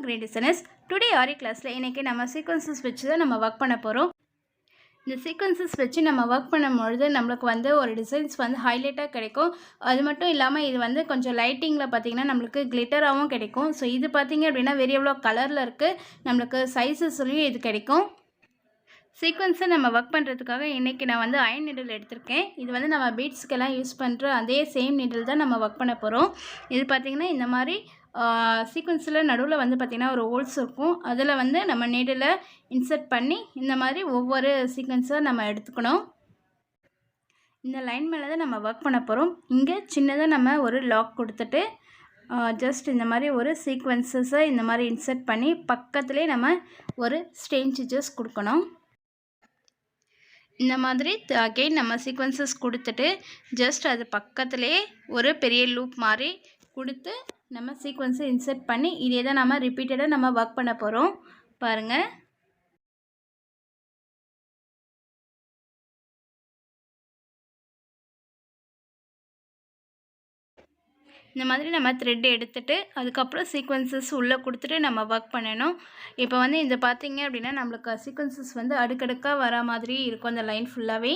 great designers. Today Aari class la இன்னைக்கு நம்ம sequences வெச்சு தான் நம்ம வர்க் பண்ண போறோம். இந்த sequences வெச்சு நம்ம வர்க் பண்ணும்போது நமக்கு வந்து ஒரு டிசைன்ஸ் வந்து ஹைலைட்டா கிடைக்கும். அது மட்டும் இல்லாம இது வந்து கொஞ்சம் லைட்டிங்ல பாத்தீங்கன்னா நமக்கு கிளிட்டராவும் கிடைக்கும். சோ இது பாத்தீங்க அப்படினா வேரியபிள் கலர்ல இருக்கு. நமக்கு சைஸஸ்லயும் இது கிடைக்கும். சீக்வென்ஸை நம்ம ஒர்க் பண்ணுறதுக்காக இன்றைக்கி நான் வந்து அயன் நீடில் எடுத்திருக்கேன். இது வந்து நம்ம பீட்ஸ்க்கெல்லாம் யூஸ் பண்ணுற அதே சேம் நீடில் தான் நம்ம ஒர்க் பண்ண போகிறோம். இது பார்த்திங்கன்னா இந்த மாதிரி சீக்வென்ஸில் நடுவில் வந்து பார்த்திங்கன்னா ஒரு ஹோல்ஸ் இருக்கும். அதில் வந்து நம்ம நீடில் இன்சர்ட் பண்ணி இந்த மாதிரி ஒவ்வொரு சீக்வென்ஸாக நம்ம எடுத்துக்கணும். இந்த லைன் மேலே தான் நம்ம ஒர்க் பண்ண போகிறோம். இங்கே சின்னதாக நம்ம ஒரு லாக் கொடுத்துட்டு ஜஸ்ட் இந்த மாதிரி ஒரு சீக்வென்ஸஸை இந்த மாதிரி இன்சர்ட் பண்ணி பக்கத்துலேயே நம்ம ஒரு ஸ்டெயின் ஸ்டிச்சஸ் கொடுக்கணும். இந்த மாதிரி அகைன் நம்ம சீக்வென்சஸ் கொடுத்துட்டு ஜஸ்ட் அது பக்கத்துலேயே ஒரு பெரிய லூப் மாதிரி கொடுத்து நம்ம சீக்வென்ஸை இன்சர்ட் பண்ணி இதே தான் நம்ம ரிப்பீட்டடாக நம்ம ஒர்க் பண்ண போகிறோம். பாருங்கள், இந்த மாதிரி நம்ம த்ரெட் எடுத்துகிட்டு அதுக்கப்புறம் சீக்வென்சஸ் உள்ளே கொடுத்துட்டு நம்ம ஒர்க் பண்ணணும். இப்போ வந்து இந்த பார்த்தீங்க அப்படின்னா நம்மளுக்கு சீக்வென்சஸ் வந்து அடுக்கடுக்காக வர மாதிரி இருக்கும் அந்த லைன் ஃபுல்லாகவே.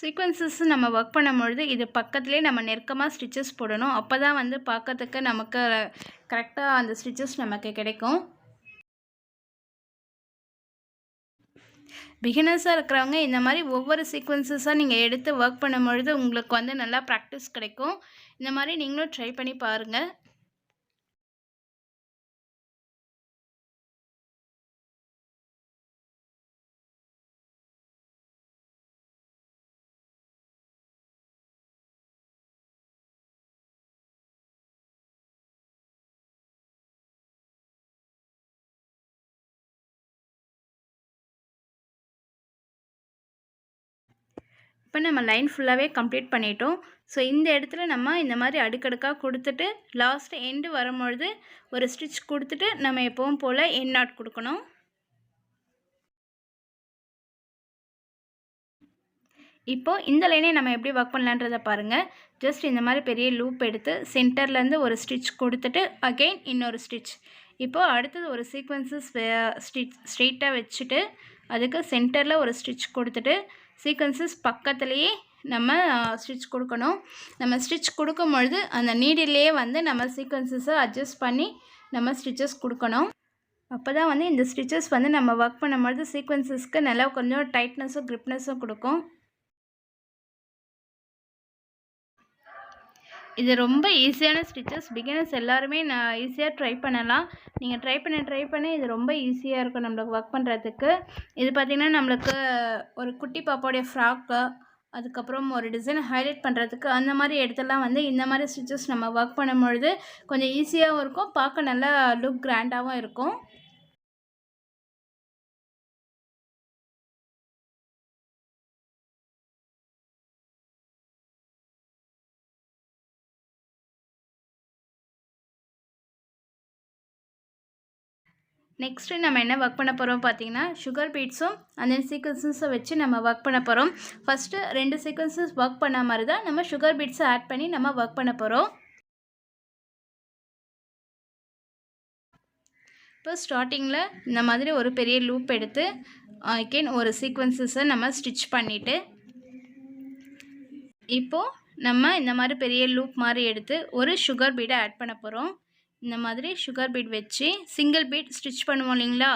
சீக்வென்சஸ் நம்ம ஒர்க் பண்ணும்பொழுது இது பக்கத்துலேயே நம்ம நெருக்கமாக ஸ்டிச்சஸ் போடணும். அப்போ தான் வந்து பார்க்கறதுக்கு நமக்கு கரெக்டாக அந்த ஸ்டிச்சஸ் நமக்கு கிடைக்கும். பிகினர்ஸாக இருக்கிறவங்க இந்த மாதிரி ஒவ்வொரு சீக்வென்சஸாக நீங்கள் எடுத்து ஒர்க் பண்ணும்பொழுது உங்களுக்கு வந்து நல்லா ப்ராக்டிஸ் கிடைக்கும். இந்த மாதிரி நீங்களும் ட்ரை பண்ணி பாருங்கள். இப்போ நம்ம லைன் ஃபுல்லாகவே கம்ப்ளீட் பண்ணிட்டோம். ஸோ இந்த இடத்துல நம்ம இந்த மாதிரி அடுக்கடுக்காக கொடுத்துட்டு லாஸ்ட் எண்டு வரும்பொழுது ஒரு ஸ்டிச் கொடுத்துட்டு நம்ம எப்பவும் போல் எண்ட் நாட் கொடுக்கணும். இப்போது இந்த லைனே நம்ம எப்படி ஒர்க் பண்ணலான்றதை பாருங்கள். ஜஸ்ட் இந்த மாதிரி பெரிய லூப் எடுத்து சென்டர்லேருந்து ஒரு ஸ்டிச் கொடுத்துட்டு அகெயின் இன்னொரு ஸ்டிச். இப்போது அடுத்தது ஒரு சீக்வென்சஸ் ஸ்ட்ரெயிட்டாக வச்சுட்டு அதுக்கு சென்டரில் ஒரு ஸ்டிச் கொடுத்துட்டு சீக்வென்சஸ் பக்கத்துலேயே நம்ம ஸ்டிச் கொடுக்கணும். நம்ம ஸ்டிச் கொடுக்கும்பொழுது அந்த நீடிலே வந்து நம்ம சீக்வென்சஸை அட்ஜஸ்ட் பண்ணி நம்ம ஸ்டிச்சஸ் கொடுக்கணும். அப்போ தான் வந்து இந்த ஸ்டிச்சஸ் வந்து நம்ம ஒர்க் பண்ணும்பொழுது சீக்வென்சஸ்க்கு நல்லா கொஞ்சம் டைட்னஸும் க்ரிப்னஸும் கொடுக்கும். இது ரொம்ப ஈஸியான ஸ்டிச்சஸ். பிகினர்ஸ் எல்லாருமே நான் ஈஸியாக ட்ரை பண்ணலாம். நீங்கள் ட்ரை பண்ண இது ரொம்ப ஈஸியாக இருக்கும் நம்மளுக்கு ஒர்க் பண்ணுறதுக்கு. இது பார்த்திங்கன்னா நம்மளுக்கு ஒரு குட்டி பாப்பாவுடைய ஃப்ராக்கு அதுக்கப்புறம் ஒரு டிசைன் ஹைலைட் பண்ணுறதுக்கு அந்த மாதிரி இடத்துலாம் வந்து இந்த மாதிரி ஸ்டிச்சஸ் நம்ம ஒர்க் பண்ணும்பொழுது கொஞ்சம் ஈஸியாகவும் இருக்கும், பார்க்க நல்லா லுக் கிராண்டாகவும் இருக்கும். நெக்ஸ்ட்டு நம்ம என்ன ஒர்க் பண்ண போகிறோம் பார்த்தீங்கன்னா சுகர் பீட்ஸும் அந்த சீக்வென்சஸை வச்சு நம்ம ஒர்க் பண்ண போகிறோம். ஃபஸ்ட்டு 2 சீக்வென்சஸ் ஒர்க் பண்ண மாதிரி தான் நம்ம சுகர் பீட்ஸை ஆட் பண்ணி நம்ம ஒர்க் பண்ண போகிறோம். இப்போ ஸ்டார்டிங்கில் இந்த மாதிரி ஒரு பெரிய லூப் எடுத்து அகெயின் ஒரு சீக்வென்சஸை நம்ம ஸ்டிச் பண்ணிவிட்டு இப்போது நம்ம இந்த மாதிரி பெரிய லூப் மாதிரி எடுத்து ஒரு சுகர் பீடை ஆட் பண்ண போகிறோம். இந்த மாதிரி சுகர் பீட் வச்சு சிங்கிள் பீட் ஸ்டிச் பண்ணுவோம் இல்லைங்களா,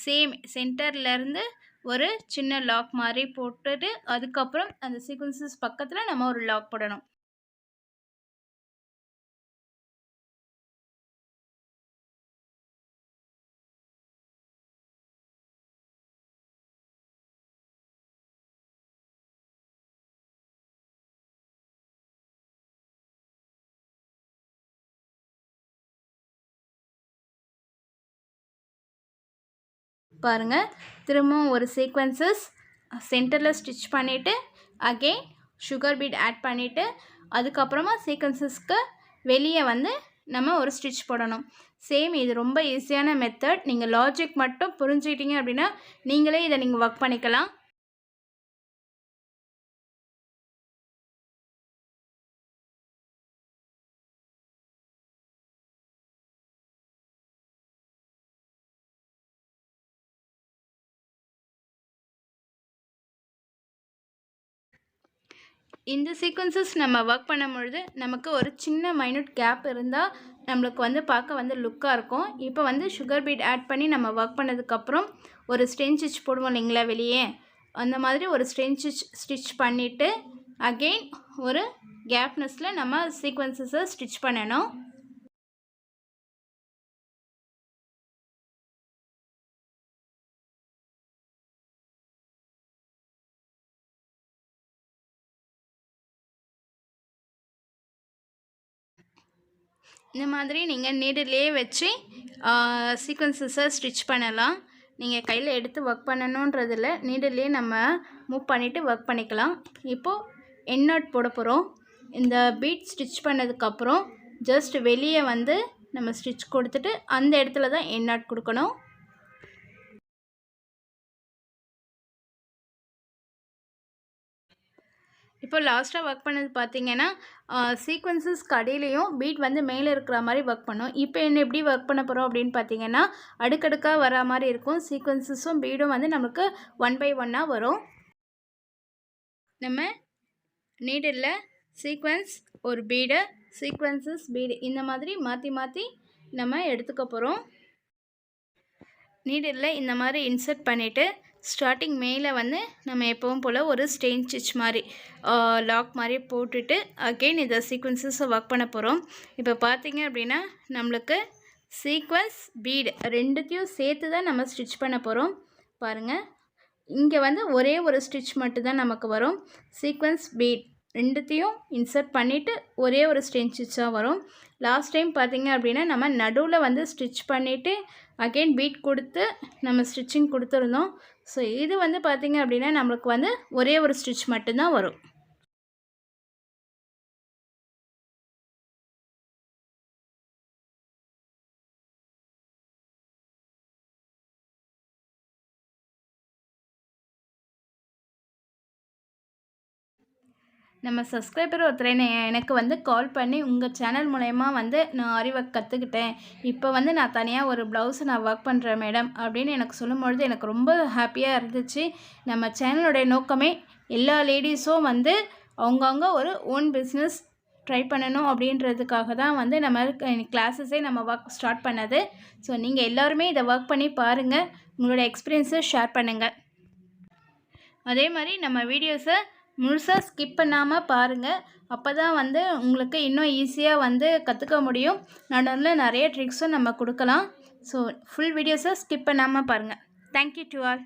சேம் சென்டர்லேருந்து ஒரு சின்ன லாக் மாதிரி போட்டுட்டு அதுக்கப்புறம் அந்த சீக்வென்சஸ் பக்கத்தில் நம்ம ஒரு லாக் போடணும். பாருங்கள், திரும்பவும் ஒரு சீக்வென்சஸ் சென்டரில் ஸ்டிச் பண்ணிவிட்டு அகெயின் சுகர் பீட் ஆட் பண்ணிவிட்டு அதுக்கப்புறமா சீக்வென்சஸ்க்கு வெளியே வந்து நம்ம ஒரு ஸ்டிச் போடணும். சேம் இது ரொம்ப ஈஸியான மெத்தட். நீங்கள் லாஜிக் மட்டும் புரிஞ்சுக்கிட்டீங்க அப்படின்னா நீங்களே இதை நீங்கள் ஒர்க் பண்ணிக்கலாம். இந்த சீக்வன்சஸ் நம்ம ஒர்க் பண்ணும்பொழுது நமக்கு ஒரு சின்ன மைனூட் கேப் இருந்தால் நம்மளுக்கு வந்து பார்க்க வந்து லுக்காக இருக்கும். இப்போ வந்து சுகர் பீட் ஆட் பண்ணி நம்ம ஒர்க் பண்ணதுக்கப்புறம் ஒரு ஸ்டென் ஸ்டிச் போடுவோம் இல்லைங்களா வெளியே, அந்த மாதிரி ஒரு ஸ்டென் ஸ்டிச் பண்ணிவிட்டு அகெயின் ஒரு கேப்னஸில் நம்ம சீக்வன்சஸை ஸ்டிச் பண்ணணும். இந்த மாதிரி நீங்கள் நீடிலே வச்சு சீக்வன்சஸை ஸ்டிச் பண்ணலாம். நீங்கள் கையில் எடுத்து ஒர்க் பண்ணணுன்றதில்ல, நீடிலே நம்ம மூவ் பண்ணிவிட்டு ஒர்க் பண்ணிக்கலாம். இப்போது எண்ட் நாட் போட போகிறோம். இந்த பீட் ஸ்டிச் பண்ணதுக்கப்புறம் ஜஸ்ட் வெளியே வந்து நம்ம ஸ்டிச் கொடுத்துட்டு அந்த இடத்துல தான் எண்ட் நாட் கொடுக்கணும். இப்போ லாஸ்ட்டாக ஒர்க் பண்ணது பார்த்திங்கன்னா சீக்வன்சஸ் கடையிலையும் பீட் வந்து மேலே இருக்கிற மாதிரி ஒர்க் பண்ணோம். இப்போ என்ன எப்படி ஒர்க் பண்ண போகிறோம் அப்படின்னு பார்த்திங்கன்னா அடுக்கடுக்காக வர மாதிரி இருக்கும். சீக்வன்சஸும் பீடும் வந்து நமக்கு 1 by 1 வரும். நம்ம நீடில் சீக்வன்ஸ் ஒரு பீடு, சீக்வன்சஸ் பீடு இந்த மாதிரி மாற்றி மாற்றி நம்ம எடுத்துக்க போகிறோம். நீடில் இந்த மாதிரி இன்சர்ட் பண்ணிவிட்டு ஸ்டார்டிங் மேலே வந்து நம்ம எப்பவும் போல் ஒரு ஸ்டெயின் ஸ்டிச் மாதிரி லாக் மாதிரி போட்டுட்டு அகெயின் இதை சீக்வன்சஸை ஒர்க் பண்ண போகிறோம். இப்போ பார்த்திங்க அப்படின்னா நம்மளுக்கு சீக்வன்ஸ் பீடு ரெண்டுத்தையும் சேர்த்து தான் நம்ம ஸ்டிச் பண்ண போகிறோம். பாருங்கள், இங்கே வந்து ஒரே ஒரு ஸ்டிச் மட்டும்தான் நமக்கு வரும். சீக்வன்ஸ் பீட் ரெண்டுத்தையும் இன்சர்ட் பண்ணிவிட்டு ஒரே ஒரு ஸ்டெயின் ஸ்டிச்சாக வரும். லாஸ்ட் டைம் பார்த்திங்க அப்படின்னா நம்ம நடுவில் வந்து ஸ்டிச் பண்ணிவிட்டு அகெயின் பீட் கொடுத்து நம்ம ஸ்டிச்சிங் கொடுத்துருந்தோம். ஸோ இது வந்து பார்த்திங்க அப்படின்னா நம்மளுக்கு வந்து ஒரே ஒரு ஸ்டிச் மட்டும்தான் வரும். நம்ம சப்ஸ்கிரைபர் ஒருத்தர் எனக்கு வந்து கால் பண்ணி உங்கள் சேனல் மூலயமா வந்து நான் ஆரி ஒர்க் கற்றுக்கிட்டேன், இப்போ வந்து நான் தனியாக ஒரு ப்ளவுஸை நான் ஒர்க் பண்ணுறேன் மேடம் அப்படின்னு எனக்கு சொல்லும்பொழுது எனக்கு ரொம்ப ஹாப்பியாக இருந்துச்சு. நம்ம சேனலுடைய நோக்கமே எல்லா லேடிஸும் வந்து அவங்கவுங்க ஒரு ஓன் பிஸ்னஸ் ட்ரை பண்ணணும் அப்படின்றதுக்காக தான் வந்து நம்ம கிளாஸஸே நம்ம ஒர்க் ஸ்டார்ட் பண்ணது. ஸோ நீங்கள் எல்லோருமே இதை ஒர்க் பண்ணி பாருங்கள், உங்களோட எக்ஸ்பீரியன்ஸை ஷேர் பண்ணுங்கள். அதே மாதிரி நம்ம வீடியோஸை முழுசாக ஸ்கிப் பண்ணாமல் பாருங்கள். அப்போ தான் வந்து உங்களுக்கு இன்னும் ஈஸியாக வந்து கற்றுக்க முடியும். நடுவில் நிறைய ட்ரிக்ஸும் நம்ம கொடுக்கலாம். ஸோ ஃபுல் வீடியோஸை ஸ்கிப் பண்ணாமல் பாருங்கள். Thank you to all.